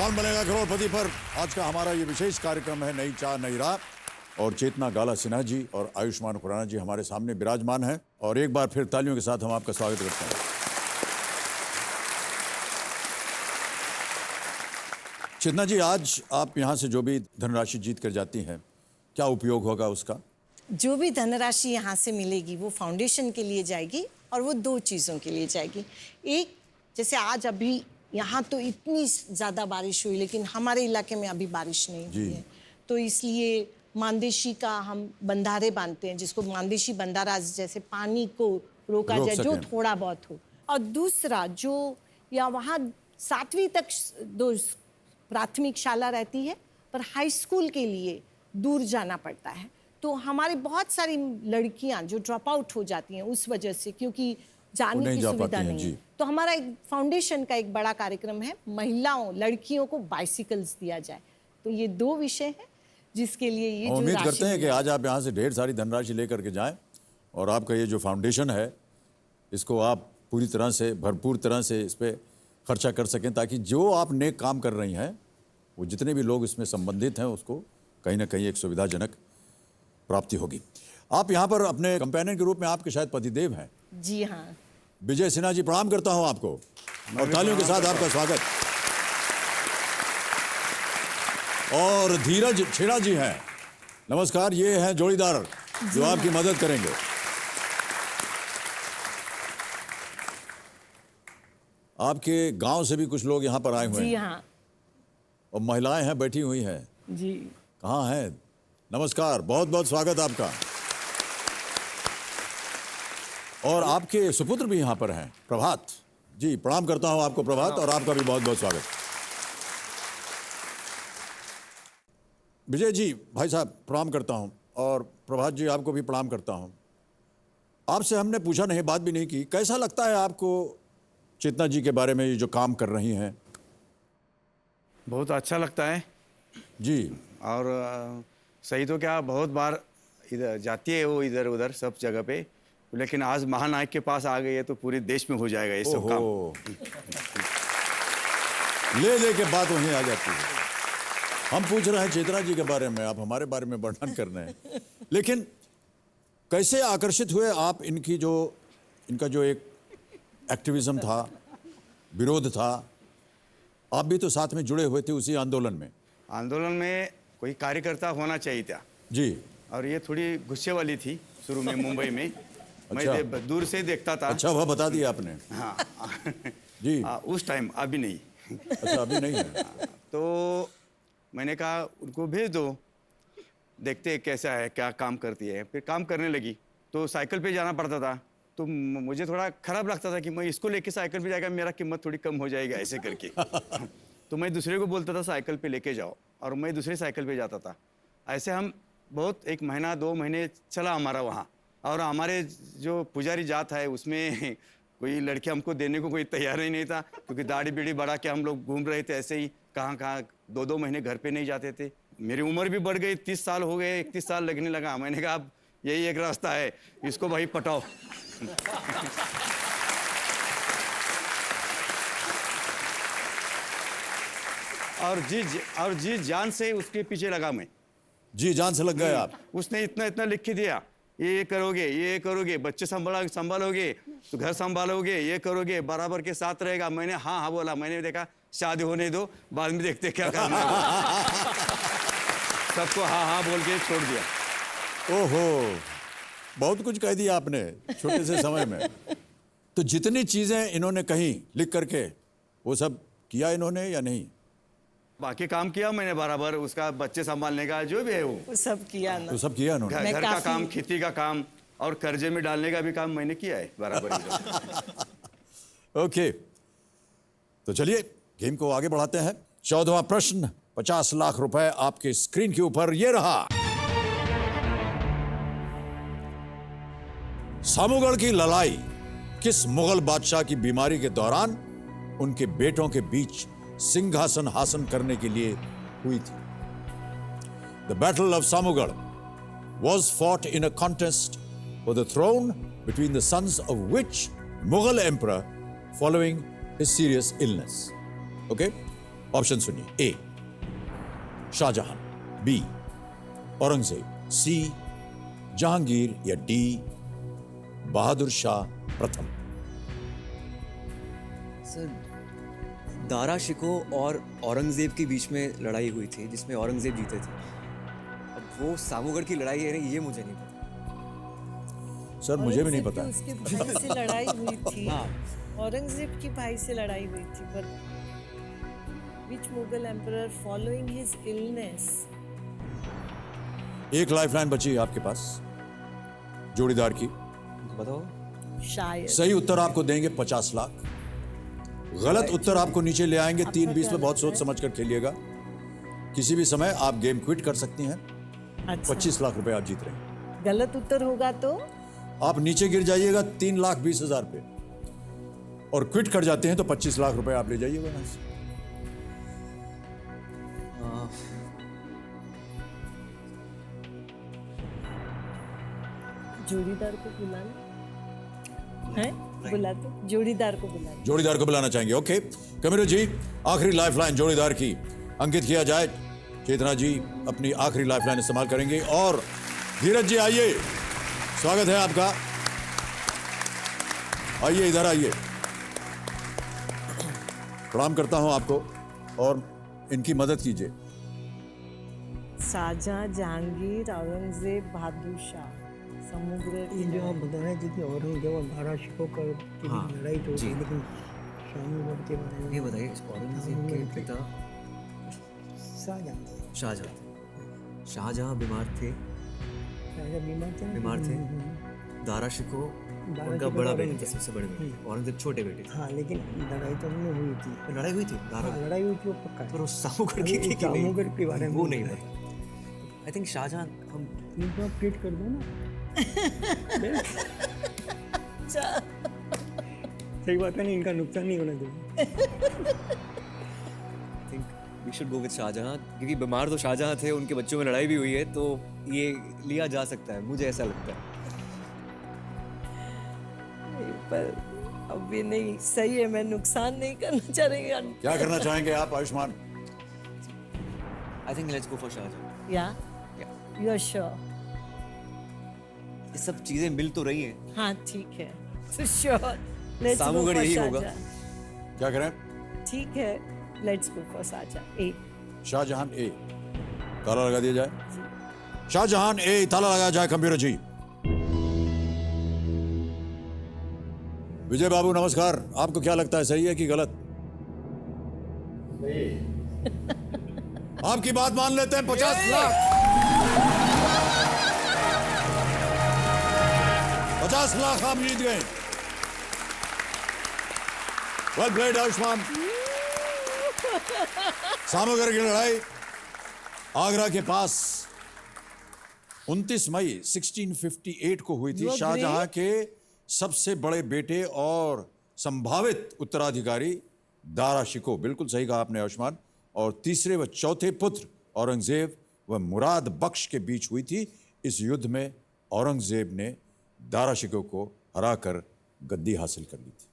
कौन बनेगा करोड़पति पर आज का हमारा ये विशेष कार्यक्रम है नई चाह नई राह और चेतना गाला सिन्हा जी और आयुष्मान खुराना जी हमारे सामने विराजमान हैं और एक बार फिर तालियों के साथ हम आपका स्वागत करते हैं। चेतना जी, आज आप यहाँ से जो भी धनराशि जीत कर जाती हैं, क्या उपयोग होगा उसका? जो भी धनराशि यहाँ से मिलेगी वो फाउंडेशन के लिए जाएगी और वो दो चीज़ों के लिए जाएगी। एक, जैसे आज अभी यहाँ तो इतनी ज़्यादा बारिश हुई लेकिन हमारे इलाके में अभी बारिश नहीं हुई है, तो इसलिए मानदेशी का हम बंधारे बांधते हैं, जिसको मानदेशी बंधारा, जैसे पानी को रोका जाए जो थोड़ा बहुत हो। और दूसरा, जो या वहाँ 7वीं तक दो प्राथमिक शाला रहती है पर हाई स्कूल के लिए दूर जाना पड़ता है, तो हमारी बहुत सारी लड़कियां जो ड्रॉप आउट हो जाती हैं उस वजह से, क्योंकि जाने की सुविधा नहीं है। तो हमारा एक फाउंडेशन का एक बड़ा कार्यक्रम है, महिलाओं लड़कियों को बाइसिकल्स दिया जाए। तो ये दो विषय हैं जिसके लिए ये जो उम्मीद करते हैं कि आज आप यहाँ से ढेर सारी धनराशि लेकर के जाएं और आपका ये जो फाउंडेशन है इसको आप पूरी तरह से भरपूर तरह से इस पर खर्चा कर सकें, ताकि जो आप नेक काम कर रही हैं वो जितने भी लोग इसमें संबंधित हैं उसको कहीं ना कहीं एक सुविधाजनक प्राप्ति होगी। आप यहाँ पर अपने कंपेनियन के रूप में आपके शायद पतिदेव हैं। जी हाँ, विजय सिन्हा जी, प्रणाम करता हूँ आपको और तालियों के साथ आपका स्वागत। और धीरज छेड़ा जी हैं, नमस्कार, ये हैं जोड़ीदार जो आपकी मदद करेंगे। आपके गांव से भी कुछ लोग यहाँ पर आए हुए हैं। जी हाँ, और महिलाएं हैं बैठी हुई हैं। जी कहाँ हैं? नमस्कार, बहुत बहुत स्वागत आपका। और आपके सुपुत्र भी यहाँ पर हैं, प्रभात जी, प्रणाम करता हूँ आपको प्रभात, और आपका भी बहुत बहुत स्वागत। विजय जी, भाई साहब, प्रणाम करता हूँ, और प्रभात जी आपको भी प्रणाम करता हूँ। आपसे हमने पूछा नहीं, बात भी नहीं की, कैसा लगता है आपको चेतना जी के बारे में, ये जो काम कर रही हैं? बहुत अच्छा लगता है जी। और सही तो क्या, बहुत बार इधर जाती है वो इधर उधर सब जगह पे, लेकिन आज महानायक के पास आ गई है तो पूरे देश में हो जाएगा ये सब काम। ले दे के बात वहीं आ जाती है। हम पूछ रहे हैं चेतना जी के बारे में, आप हमारे बारे में वर्णन कर रहे हैं। लेकिन कैसे आकर्षित हुए आप इनका जो एक एक्टिविज्म था, विरोध था, आप भी तो साथ में जुड़े हुए थे उसी आंदोलन में। आंदोलन में कोई कार्यकर्ता होना चाहिए था जी। और ये थोड़ी गुस्से वाली थी शुरू में मुंबई में। अच्छा। मैं दूर से देखता था। अच्छा, वह बता दिया आपने। हाँ जी। उस टाइम, अभी नहीं। अच्छा, अभी नहीं है। तो मैंने कहा उनको भेज दो, देखते हैं कैसा है, क्या काम करती है। फिर काम करने लगी तो साइकिल पे जाना पड़ता था, तो मुझे थोड़ा खराब लगता था कि मैं इसको लेके साइकिल पे जाएगा, मेरा कीमत थोड़ी कम हो जाएगा ऐसे करके। तो मैं दूसरे को बोलता था साइकिल पे लेके जाओ, और मैं दूसरे साइकिल पे जाता था। ऐसे हम बहुत 1 महीना 2 महीने चला हमारा वहाँ। और हमारे जो पुजारी जात है उसमें कोई लड़के हमको देने को कोई तैयार ही नहीं था, क्योंकि दाढ़ी बीड़ी बढ़ा के हम लोग घूम रहे थे ऐसे ही, कहाँ 2-2 महीने घर पे नहीं जाते थे। मेरी उम्र भी बढ़ गई, 30 साल हो गए, 31 साल लगने लगा। मैंने कहा अब यही एक रास्ता है, इसको भाई पटाओ। और जी जान से उसके पीछे लगा मैं। जी जान से लग गए आप। उसने इतना लिख के दिया, ये करोगे, बच्चे संभालोगे तो घर संभालोगे, ये करोगे, बराबर के साथ रहेगा। मैंने हाँ बोला। मैंने देखा शादी होने दो, बाद में देखते क्या करना है। सबको हाँ बोल के छोड़ दिया। ओहो, बहुत कुछ कह दिया आपने छोटे से समय में। तो जितनी चीजें इन्होंने कही लिख करके, वो सब किया इन्होंने या नहीं? बाकी काम किया मैंने बराबर, उसका बच्चे संभालने का जो भी है वो सब किया ना। तो सब किया इन्होंने। घर का काम, खेती का काम, और कर्जे में डालने का भी काम मैंने किया है बराबर। ओके, तो चलिए गेम को आगे बढ़ाते हैं। 14वां प्रश्न, 50 लाख रुपए आपके स्क्रीन के ऊपर, ये रहा। सामूगढ़ की लड़ाई किस मुगल बादशाह की बीमारी के दौरान उनके बेटों के बीच सिंहासन हासन करने के लिए हुई थी? The Battle of Samugad was fought in a contest for the throne between the sons of which Mughal emperor following his serious illness. Okay? Option सुनिए। ए शाहजहां, बी औरंगजेब, सी जहांगीर या डी बहादुर शाह प्रथम। सर, दारा शिको और औरंगजेब के बीच में लड़ाई हुई थी जिसमें औरंगजेब जीते थे। अब वो सामूगढ़ की लड़ाई है ना, ये मुझे नहीं पता। सर मुझे भी नहीं पता है। उसके भाई से लड़ाई हुई थी। हाँ। औरंगजेब की भाई से लड़ाई हुई थी, पर which Mughal emperor following his illness? एक लाइफलाइन बची है आपके पास जोड़ीदार की। बताओ। शायद सही उत्तर आपको देंगे 50 लाख। गलत उत्तर आपको नीचे ले आएंगे। 3-20 में बहुत सोच समझ कर खेलिएगा। किसी भी समय आप गेम क्विट कर सकती हैं। अच्छा। 25 लाख रुपए आप जीत रहे हैं। गलत उत्तर होगा तो आप नीचे गिर जाइएगा 3,20,000 पे, और क्विट कर जाते हैं तो 25 लाख रुपए आप ले जाइएगा यहाँ से। जोड़ीदार को बुला लो। हैं? बुला दो, जोड़ीदार को बुला लो। जोड़ीदार को बुलाना चाहेंगे। ओके कमिरो जी, आखिरी लाइफलाइन जोड़ीदार की अंकित किया जाए। चेतना जी अपनी आखिरी लाइफलाइन इस्तेमाल करेंगे। और धीरज जी आइए, स्वागत है आपका। आइए इधर आइए। प्रणाम करता हूं आपको और इनकी मदद कीजिए। शाहजहां, जहांगीर, औरंगजेब, बहादुर शाह। समुद्र ये जो आप बता रहे थे कि औरंगजेब और दारा शिकोह की हाँ, लड़ाई तो जी। हुई, लेकिन शाहजहां के बारे में ये बताइए, औरंगजेब के पिता शाहजहां थे। शाहजहां थे। शाहजहां बीमार थे। शाहजहां बीमार थे ना? बीमार थे। दारा शिकोह दारा उनका शिकोह बड़ा औरंगजेब। बेटा था, सबसे बड़े बेटे थे। औरंगजेब छोटे बेटे थे। हाँ, लेकिन लड़ाई तो उनमें हुई थी। लड़ाई हुई थी दारा हाँ, लड़ाई हुई थी, वो पक्का है। पर उस सामूगढ़ की अभी थी कि नहीं, सामूगढ़ के बारे में वो नहीं नहीं पता पता। आई थिंक शाहजहां हम इनको आप ट्वीट कर दो ना। सही बात है ना, इनका नुकसान नहीं होना चाहिए। Think we should go with Shahjahan, क्योंकि बीमार तो शाहजहां थे, उनके बच्चों में लड़ाई भी हुई है, तो ये लिया जा सकता है, मुझे ऐसा लगता है। पर अब भी नहीं सही है, मैं नुकसान नहीं करना चाह रही हूँ। क्या करना चाहेंगे आप Ayushman? I think let's go for Shahjahan. या यू आर श्योर? ये सब चीजें मिल तो रही हैं। हाँ ठीक है, तो sure let's go Samugarh for यही होगा। शाहजहां। क्या करें? ठीक है, लेट्स गो फॉर शाहजहां। ए शाहजहां ए, ताला लगा दिया जाए। शाहजहां ए, ताला लगाया जाए। कंप्यूटर जी। विजय बाबू नमस्कार, आपको क्या लगता है सही है कि गलत? आपकी बात मान लेते हैं। 50 लाख 50 लाख आप जीत गए। Well played Ayushman. सामूगढ़ की लड़ाई आगरा के पास 29 मई 1658 को हुई थी। You शाहजहां के सबसे बड़े बेटे और संभावित उत्तराधिकारी दारा शिकोह, बिल्कुल सही कहा आपने आयुष्मान, और तीसरे व चौथे पुत्र औरंगजेब व मुराद बख्श के बीच हुई थी। इस युद्ध में औरंगजेब ने दारा शिकोह को हराकर गद्दी हासिल कर ली थी।